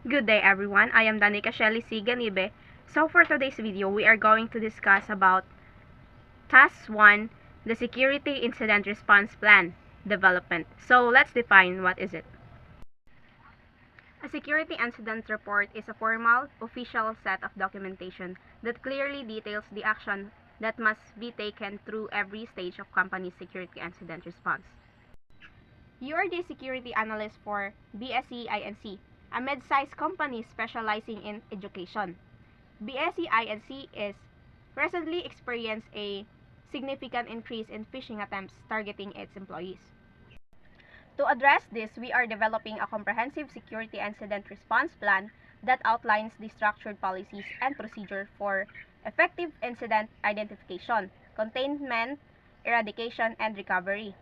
Good day everyone, I am Danica Shelly Siganibe. So for today's video, we are going to discuss about Task 1, the Security Incident Response Plan development. So let's define what is it. A security incident report is a formal, official set of documentation that clearly details the action that must be taken through every stage of company's security incident response. You are the security analyst for BSE INC, a mid-sized company specializing in education. BSE INC is presently experiencing a significant increase in phishing attempts targeting its employees. To address this, we are developing a comprehensive security incident response plan that outlines the structured policies and procedure for effective incident identification, containment, eradication, and recovery.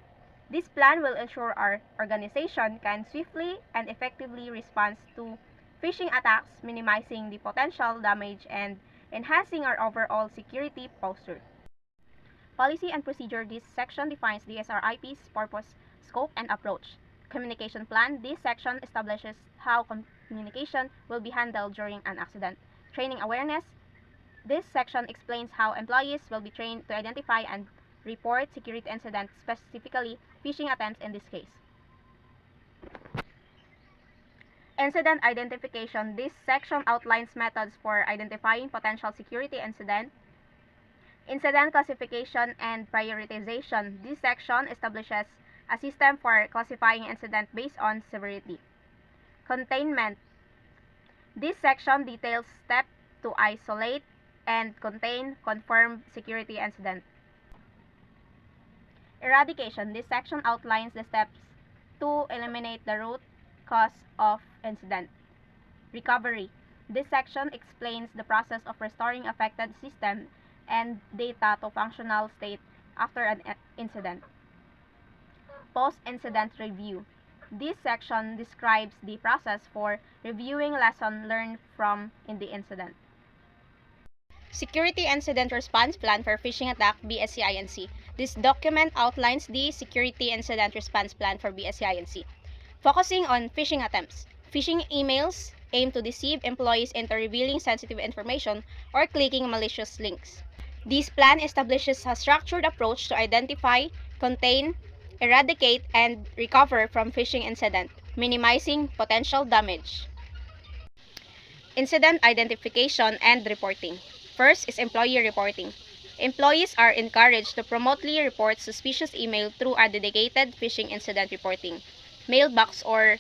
This plan will ensure our organization can swiftly and effectively respond to phishing attacks, minimizing the potential damage and enhancing our overall security posture. Policy and procedure. This section defines the SRIP's purpose, scope, and approach. Communication plan. This section establishes how communication will be handled during an accident. Training awareness. This section explains how employees will be trained to identify and report security incidents, specifically phishing attempts in this case. Incident identification. This section outlines methods for identifying potential security incident. Incident classification and prioritization. This section establishes a system for classifying incident based on severity. Containment. This section details steps to isolate and contain confirmed security incident. Eradication. This section outlines the steps to eliminate the root cause of incident. Recovery. This section explains the process of restoring affected system and data to functional state after an incident. Post-incident review. This section describes the process for reviewing lessons learned from the incident. Security Incident Response Plan for Phishing Attack BSE INC. This document outlines the Security Incident Response Plan for BSE INC, focusing on phishing attempts. Phishing emails aim to deceive employees into revealing sensitive information or clicking malicious links. This plan establishes a structured approach to identify, contain, eradicate, and recover from phishing incident, minimizing potential damage. Incident identification and reporting. First is employee reporting. Employees are encouraged to promptly report suspicious email through a dedicated phishing incident reporting mailbox or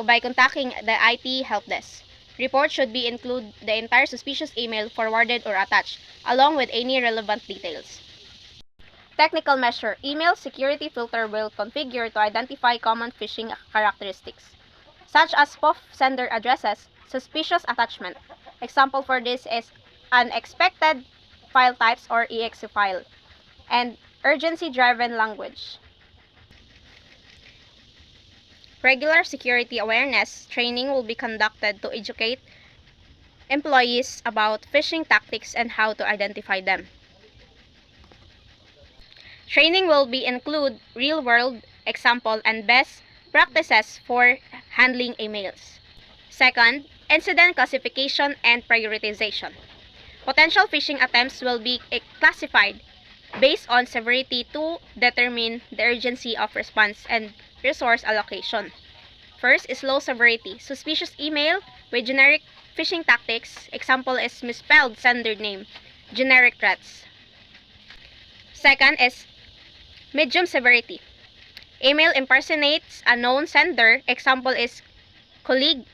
by contacting the IT help desk. Report should include the entire suspicious email forwarded or attached, along with any relevant details. Technical measure. Email security filter will configure to identify common phishing characteristics, such as POF sender addresses, suspicious attachment. Example for this is unexpected file types or exe file, and urgency-driven language. Regular security awareness training will be conducted to educate employees about phishing tactics and how to identify them. Training will include real-world example and best practices for handling emails. Second, incident classification and prioritization. Potential phishing attempts will be classified based on severity to determine the urgency of response and resource allocation. First is low severity. Suspicious email with generic phishing tactics. Example is misspelled sender name. Generic threats. Second is medium severity. Email impersonates a known sender. Example is colleague,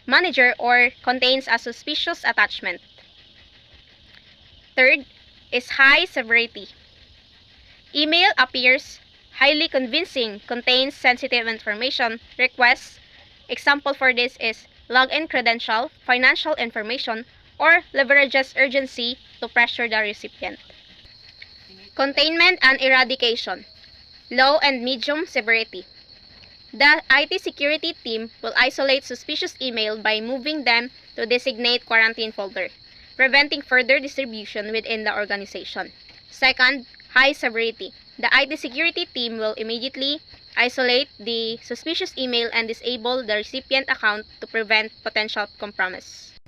manager, or contains a suspicious attachment. Third is high severity. Email appears highly convincing, contains sensitive information, requests. Example for this is login credential, financial information, or leverages urgency to pressure the recipient. Containment and eradication. Low and medium severity. The IT security team will isolate suspicious email by moving them to designate quarantine folder, preventing further distribution within the organization. Second, high severity. The IT security team will immediately isolate the suspicious email and disable the recipient account to prevent potential compromise.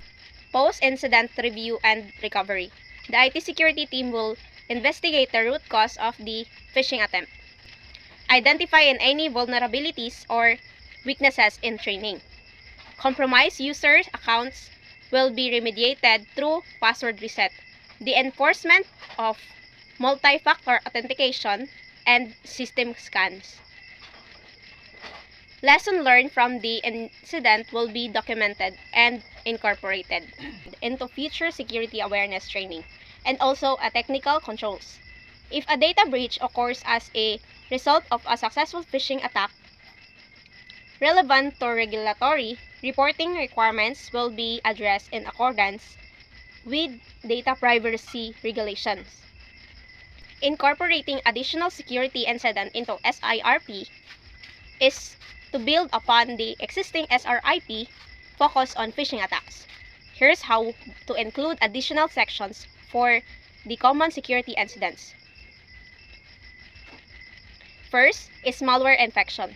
Post-incident review and recovery. The IT security team will investigate the root cause of the phishing attempt, identify any vulnerabilities or weaknesses in training. Compromised user accounts will be remediated through password reset, the enforcement of multi-factor authentication, and system scans. Lesson learned from the incident will be documented and incorporated into future security awareness training and also technical controls. If a data breach occurs as a result of a successful phishing attack, relevant to regulatory reporting requirements will be addressed in accordance with data privacy regulations. Incorporating additional security incident into SIRP is to build upon the existing SRIP focused on phishing attacks. Here's how to include additional sections for the common security incidents. First is malware infection.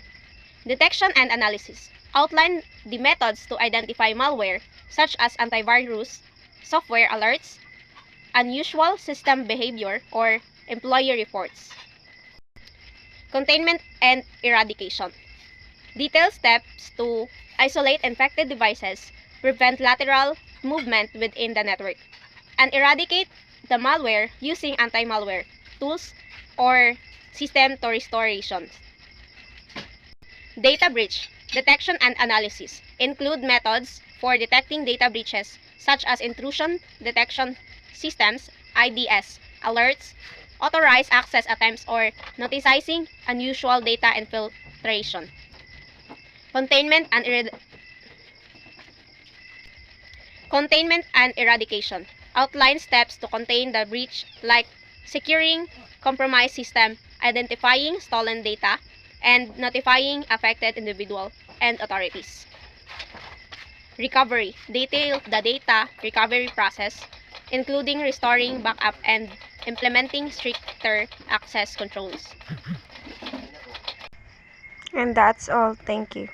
Detection and analysis. Outline the methods to identify malware, such as antivirus, software alerts, unusual system behavior, or employee reports. Containment and eradication. Detailed steps to isolate infected devices, prevent lateral movement within the network, and eradicate the malware using anti-malware tools or system to restoration. Data breach. Detection and analysis. Include methods for detecting data breaches such as intrusion detection systems, IDS, alerts, authorized access attempts, or noticing unusual data infiltration. Containment and eradication. Outline steps to contain the breach, like securing compromised system, identifying stolen data, and notifying affected individual and authorities. Recovery. Detail the data recovery process, including restoring backup and implementing stricter access controls. And that's all. Thank you.